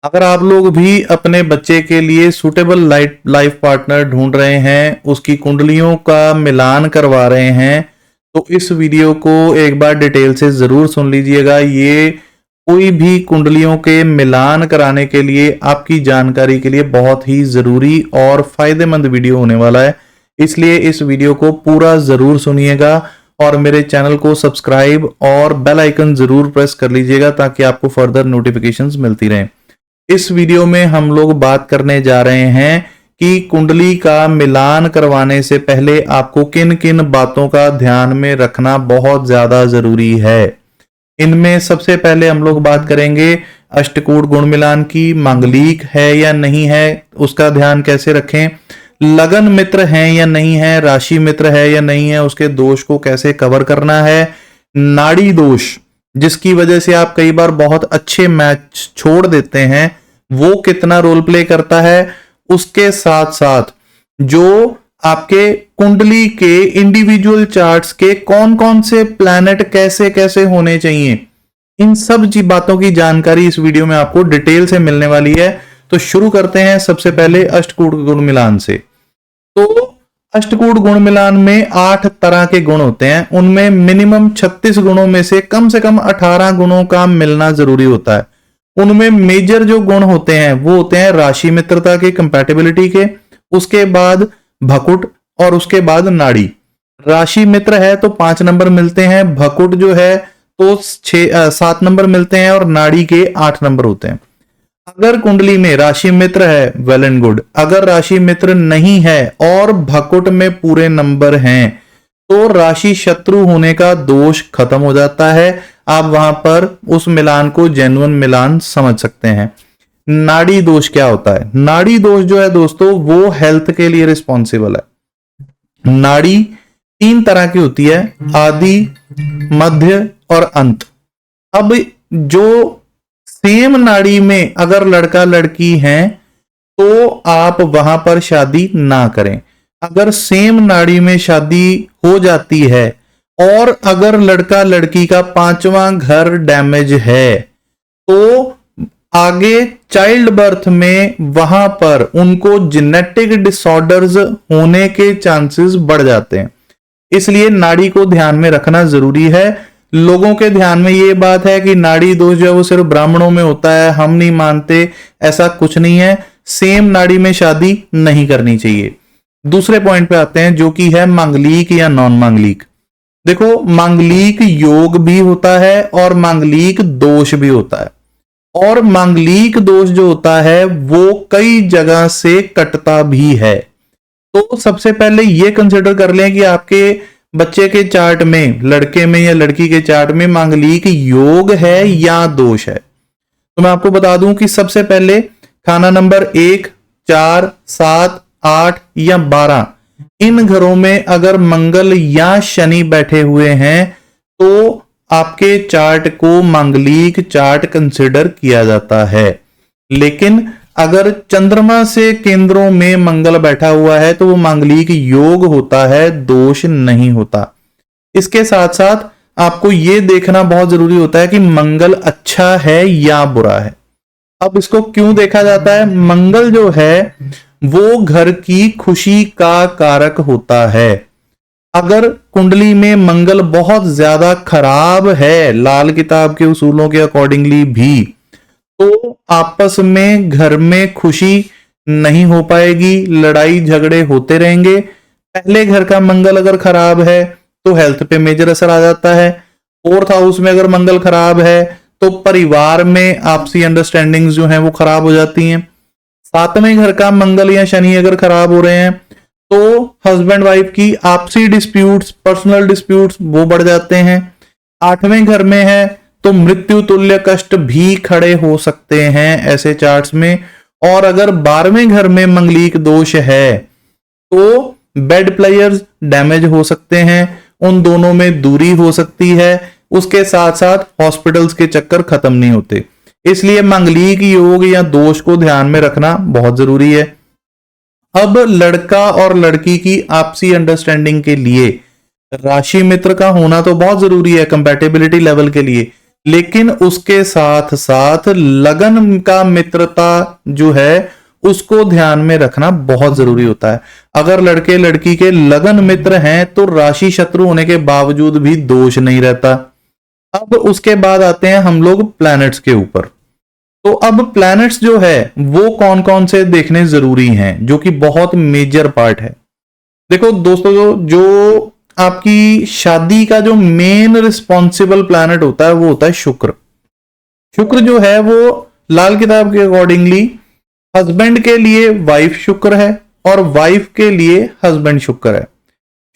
अगर आप लोग भी अपने बच्चे के लिए सूटेबल लाइफ पार्टनर ढूंढ रहे हैं, उसकी कुंडलियों का मिलान करवा रहे हैं, तो इस वीडियो को एक बार डिटेल से ज़रूर सुन लीजिएगा। ये कोई भी कुंडलियों के मिलान कराने के लिए आपकी जानकारी के लिए बहुत ही ज़रूरी और फायदेमंद वीडियो होने वाला है, इसलिए इस वीडियो को पूरा ज़रूर सुनिएगा और मेरे चैनल को सब्सक्राइब और बेल आइकन ज़रूर प्रेस कर लीजिएगा ताकि आपको फर्दर नोटिफिकेशंस मिलती रहें। इस वीडियो में हम लोग बात करने जा रहे हैं कि कुंडली का मिलान करवाने से पहले आपको किन किन बातों का ध्यान में रखना बहुत ज्यादा जरूरी है। इनमें सबसे पहले हम लोग बात करेंगे अष्टकूट गुण मिलान की। मांगलिक है या नहीं है उसका ध्यान कैसे रखें, लगन मित्र हैं या नहीं है, राशि मित्र है या नहीं है, उसके दोष को कैसे कवर करना है, नाड़ी दोष जिसकी वजह से आप कई बार बहुत अच्छे मैच छोड़ देते हैं वो कितना रोल प्ले करता है, उसके साथ साथ जो आपके कुंडली के इंडिविजुअल चार्ट्स के कौन कौन से प्लैनेट कैसे कैसे होने चाहिए, इन सब बातों की जानकारी इस वीडियो में आपको डिटेल से मिलने वाली है। तो शुरू करते हैं सबसे पहले अष्टकूट गुण मिलान से। तो अष्टकूट गुण मिलान में 8 तरह के गुण होते हैं, उनमें मिनिमम 36 गुणों में से कम 18 गुणों का मिलना जरूरी होता है। उनमें मेजर जो गुण होते हैं वो होते हैं राशि मित्रता के, कंपैटिबिलिटी के, उसके बाद भकुट और उसके बाद नाड़ी। राशि मित्र है तो 5 नंबर मिलते हैं, भकुट जो है तो 7 नंबर मिलते हैं और नाड़ी के 8 नंबर होते हैं। अगर कुंडली में राशि मित्र है वेल एंड गुड, अगर राशि मित्र नहीं है और भकुट में पूरे नंबर हैं तो राशि शत्रु होने का दोष खत्म हो जाता है। आप वहां पर उस मिलान को जेन्युइन मिलान समझ सकते हैं। नाड़ी दोष क्या होता है? नाड़ी दोष जो है दोस्तों वो हेल्थ के लिए रिस्पॉन्सिबल है। नाड़ी 3 तरह की होती है, आदि, मध्य और अंत। अब जो सेम नाड़ी में अगर लड़का लड़की हैं तो आप वहां पर शादी ना करें। अगर सेम नाड़ी में शादी हो जाती है और अगर लड़का लड़की का 5वां घर डैमेज है तो आगे चाइल्ड बर्थ में वहां पर उनको जेनेटिक डिसऑर्डर्स होने के चांसेस बढ़ जाते हैं, इसलिए नाड़ी को ध्यान में रखना जरूरी है। लोगों के ध्यान में ये बात है कि नाड़ी दोष जो है वो सिर्फ ब्राह्मणों में होता है, हम नहीं मानते, ऐसा कुछ नहीं है। सेम नाड़ी में शादी नहीं करनी चाहिए। दूसरे पॉइंट पे आते हैं जो कि है मांगलिक या नॉन मांगलिक। देखो, मांगलिक योग भी होता है और मांगलिक दोष भी होता है, और मांगलिक दोष जो होता है वो कई जगह से कटता भी है। तो सबसे पहले ये कंसिडर कर लें कि आपके बच्चे के चार्ट में, लड़के में या लड़की के चार्ट में मांगलिक योग है या दोष है। तो मैं आपको बता दूं कि सबसे पहले खाना नंबर 1, 4, 7, 8 या 12 इन घरों में अगर मंगल या शनि बैठे हुए हैं तो आपके चार्ट को मांगलिक चार्ट कंसिडर किया जाता है। लेकिन अगर चंद्रमा से केंद्रों में मंगल बैठा हुआ है तो वो मांगलिक योग होता है, दोष नहीं होता। इसके साथ साथ आपको यह देखना बहुत जरूरी होता है कि मंगल अच्छा है या बुरा है। अब इसको क्यों देखा जाता है? मंगल जो है वो घर की खुशी का कारक होता है। अगर कुंडली में मंगल बहुत ज्यादा खराब है लाल किताब के उसूलों के अकॉर्डिंगली भी, तो आपस में घर में खुशी नहीं हो पाएगी, लड़ाई झगड़े होते रहेंगे। पहले घर का मंगल अगर खराब है तो हेल्थ पे मेजर असर आ जाता है। 4th हाउस में अगर मंगल खराब है तो परिवार में आपसी अंडरस्टैंडिंग्स जो हैं वो खराब हो जाती हैं। 7वें घर का मंगल या शनि अगर खराब हो रहे हैं तो हस्बैंड वाइफ की आपसी डिस्प्यूट्स, पर्सनल डिस्प्यूट्स वो बढ़ जाते हैं। 8वें घर में है तो मृत्यु तुल्य कष्ट भी खड़े हो सकते हैं ऐसे चार्ट्स में। और अगर 12वें घर में मंगलिक दोष है तो बेड प्लेयर्स डैमेज हो सकते हैं, उन दोनों में दूरी हो सकती है, उसके साथ साथ हॉस्पिटल्स के चक्कर खत्म नहीं होते। इसलिए मंगलिक योग या दोष को ध्यान में रखना बहुत जरूरी है। अब लड़का और लड़की की आपसी अंडरस्टैंडिंग के लिए राशि मित्र का होना तो बहुत जरूरी है कंपैटिबिलिटी लेवल के लिए, लेकिन उसके साथ साथ लगन का मित्रता जो है उसको ध्यान में रखना बहुत जरूरी होता है। अगर लड़के लड़की के लगन मित्र हैं तो राशि शत्रु होने के बावजूद भी दोष नहीं रहता। अब उसके बाद आते हैं हम लोग प्लैनेट्स के ऊपर। तो अब प्लैनेट्स जो है वो कौन कौन से देखने जरूरी हैं, जो कि बहुत मेजर पार्ट है। देखो दोस्तों, जो आपकी शादी का जो मेन रिस्पॉन्सिबल प्लैनेट होता है वो होता है शुक्र। शुक्र जो है वो लाल किताब के अकॉर्डिंगली हस्बैंड के लिए वाइफ शुक्र है और वाइफ के लिए हस्बैंड शुक्र है।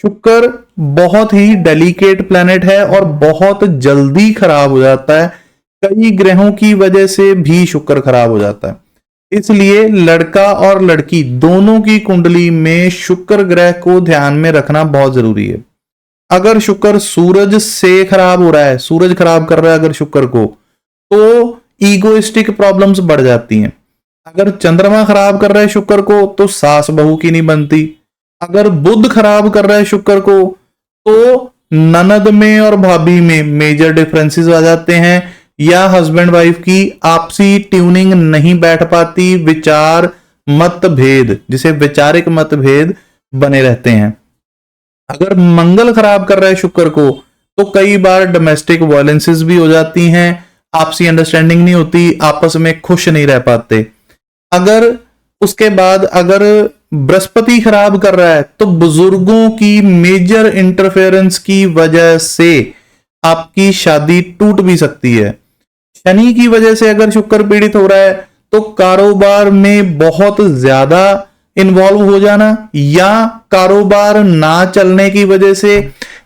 शुक्र बहुत ही डेलिकेट प्लैनेट है और बहुत जल्दी खराब हो जाता है। कई ग्रहों की वजह से भी शुक्र खराब हो जाता है। इसलिए लड़का और लड़की दोनों की कुंडली में शुक्र ग्रह को ध्यान में रखना बहुत जरूरी है। अगर शुक्र सूरज से खराब हो रहा है, सूरज खराब कर रहा है अगर शुक्र को, तो ईगोइस्टिक प्रॉब्लम्स बढ़ जाती हैं। अगर चंद्रमा खराब कर रहा है शुक्र को तो सास बहू की नहीं बनती। अगर बुध खराब कर रहा है शुक्र को तो ननद में और भाभी में मेजर डिफरेंसेस आ जाते हैं, या हस्बैंड वाइफ की आपसी ट्यूनिंग नहीं बैठ पाती, विचार मतभेद, जिसे वैचारिक मतभेद बने रहते हैं। अगर मंगल खराब कर रहा है शुक्र को तो कई बार डोमेस्टिक वायलेंसेस भी हो जाती हैं, आपसी अंडरस्टैंडिंग नहीं होती, आपस में खुश नहीं रह पाते। अगर उसके बाद अगर बृहस्पति खराब कर रहा है तो बुजुर्गों की मेजर इंटरफेरेंस की वजह से आपकी शादी टूट भी सकती है। शनि की वजह से अगर शुक्र पीड़ित हो रहा है तो कारोबार में बहुत ज्यादा इन्वॉल्व हो जाना, या कारोबार ना चलने की वजह से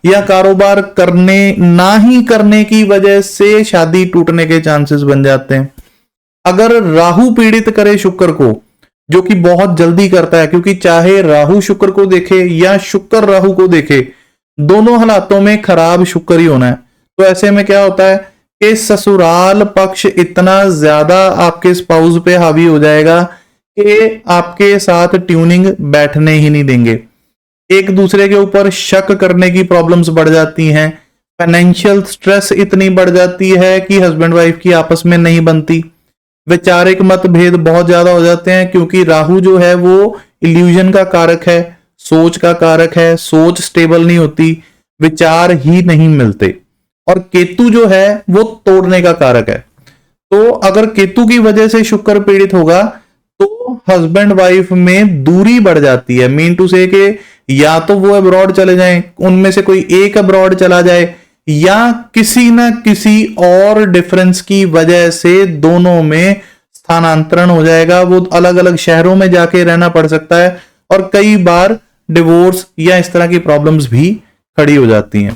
या कारोबार करने ना ही करने की वजह से शादी टूटने के चांसेस बन जाते हैं। अगर राहु पीड़ित करे शुक्र को, जो कि बहुत जल्दी करता है, क्योंकि चाहे राहु शुक्र को देखे या शुक्र राहु को देखे, दोनों हालातों में खराब शुक्र ही होना है। तो ऐसे में क्या होता है कि ससुराल पक्ष इतना ज्यादा आपके स्पाउस पे हावी हो जाएगा कि आपके साथ ट्यूनिंग बैठने ही नहीं देंगे। एक दूसरे के ऊपर शक करने की प्रॉब्लम्स बढ़ जाती हैं। फाइनेंशियल स्ट्रेस इतनी बढ़ जाती है कि हस्बैंड वाइफ की आपस में नहीं बनती। वैचारिक मतभेद बहुत ज्यादा हो जाते हैं, क्योंकि राहु जो है वो इल्यूजन का कारक है, सोच का कारक है। सोच स्टेबल नहीं होती, विचार ही नहीं मिलते। और केतु जो है वो तोड़ने का कारक है। तो अगर केतु की वजह से शुक्र पीड़ित होगा तो हस्बैंड वाइफ में दूरी बढ़ जाती है। मीन टू से कि या तो वो अब्रॉड चले जाएं, उनमें से कोई एक अब्रॉड चला जाए, या किसी ना किसी और डिफरेंस की वजह से दोनों में स्थानांतरण हो जाएगा। वो अलग अलग शहरों में जाके रहना पड़ सकता है और कई बार डिवोर्स या इस तरह की प्रॉब्लम्स भी खड़ी हो जाती हैं।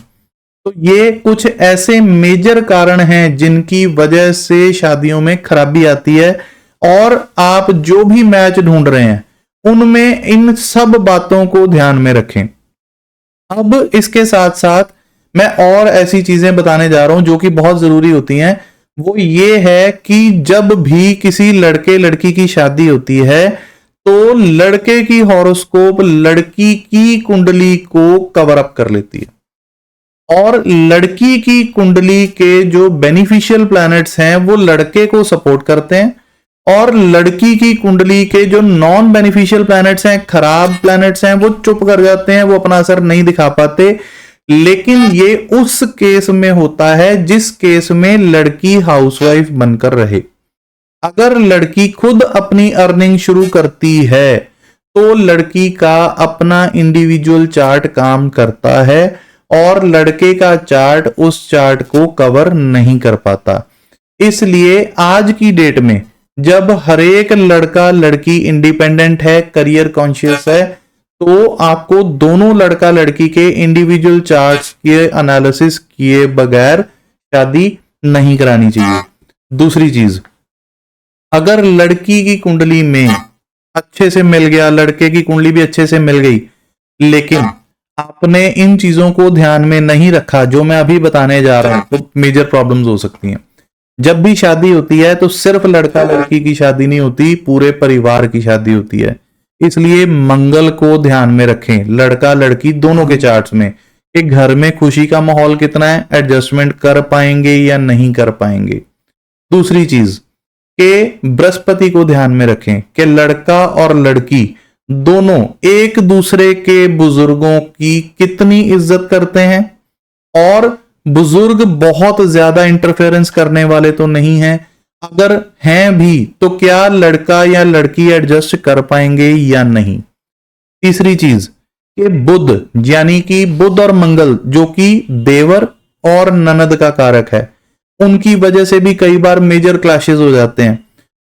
तो ये कुछ ऐसे मेजर कारण हैं जिनकी वजह से शादियों में खराबी आती है। और आप जो भी मैच ढूंढ रहे हैं उनमें इन सब बातों को ध्यान में रखें। अब इसके साथ साथ मैं और ऐसी चीजें बताने जा रहा हूं जो कि बहुत जरूरी होती हैं। वो ये है कि जब भी किसी लड़के लड़की की शादी होती है तो लड़के की हॉरोस्कोप लड़की की कुंडली को कवर अप कर लेती है, और लड़की की कुंडली के जो बेनिफिशियल प्लैनेट्स हैं वो लड़के को सपोर्ट करते हैं, और लड़की की कुंडली के जो नॉन बेनिफिशियल प्लैनेट्स हैं, खराब प्लैनेट्स हैं, वो चुप कर जाते हैं, वो अपना असर नहीं दिखा पाते। लेकिन ये उस केस में होता है जिस केस में लड़की हाउसवाइफ बनकर रहे। अगर लड़की खुद अपनी अर्निंग शुरू करती है तो लड़की का अपना इंडिविजुअल चार्ट काम करता है और लड़के का चार्ट उस चार्ट को कवर नहीं कर पाता। इसलिए आज की डेट में जब हर एक लड़का लड़की इंडिपेंडेंट है, करियर कॉन्शियस है, तो आपको दोनों लड़का लड़की के इंडिविजुअल चार्ट्स के एनालिसिस किए बगैर शादी नहीं करानी चाहिए। दूसरी चीज, अगर लड़की की कुंडली में अच्छे से मिल गया, लड़के की कुंडली भी अच्छे से मिल गई, लेकिन आपने इन चीजों को ध्यान में नहीं रखा जो मैं अभी बताने जा रहा हूं, तो मेजर प्रॉब्लम्स हो सकती हैं। जब भी शादी होती है तो सिर्फ लड़का लड़की की शादी नहीं होती, पूरे परिवार की शादी होती है। इसलिए मंगल को ध्यान में रखें लड़का लड़की दोनों के चार्ट्स में, कि घर में खुशी का माहौल कितना है, एडजस्टमेंट कर पाएंगे या नहीं कर पाएंगे। दूसरी चीज कि बृहस्पति को ध्यान में रखें कि लड़का और लड़की दोनों एक दूसरे के बुजुर्गों की कितनी इज्जत करते हैं, और बुजुर्ग बहुत ज्यादा इंटरफेरेंस करने वाले तो नहीं हैं, अगर हैं भी तो क्या लड़का या लड़की एडजस्ट कर पाएंगे या नहीं। तीसरी चीज कि बुध यानी कि बुध और मंगल जो कि देवर और ननद का कारक है, उनकी वजह से भी कई बार मेजर क्लैशेस हो जाते हैं,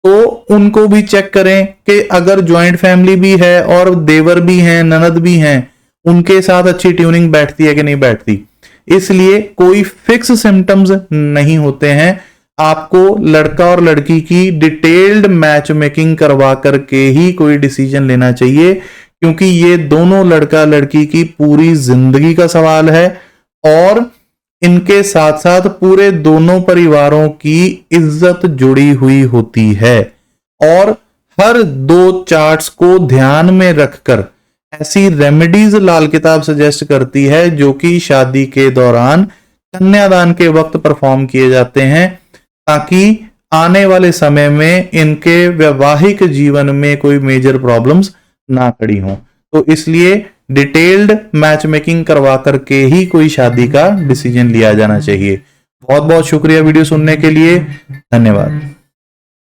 तो उनको भी चेक करें कि अगर ज्वाइंट फैमिली भी है और देवर भी हैं ननद भी हैं, उनके साथ अच्छी ट्यूनिंग बैठती है कि नहीं बैठती। इसलिए कोई फिक्स सिम्टम्स नहीं होते हैं, आपको लड़का और लड़की की डिटेल्ड मैच मेकिंग करवा करके ही कोई डिसीजन लेना चाहिए, क्योंकि ये दोनों लड़का लड़की की पूरी जिंदगी का सवाल है और इनके साथ साथ पूरे दोनों परिवारों की इज्जत जुड़ी हुई होती है। और हर दो चार्ट्स को ध्यान में रखकर ऐसी रेमेडीज लाल किताब सजेस्ट करती है जो कि शादी के दौरान कन्यादान के वक्त परफॉर्म किए जाते हैं, ताकि आने वाले समय में इनके वैवाहिक जीवन में कोई मेजर प्रॉब्लम्स ना खड़ी हों। तो इसलिए डिटेल्ड मैच मेकिंग करवा करके ही कोई शादी का डिसीजन लिया जाना चाहिए। बहुत बहुत शुक्रिया वीडियो सुनने के लिए, धन्यवाद।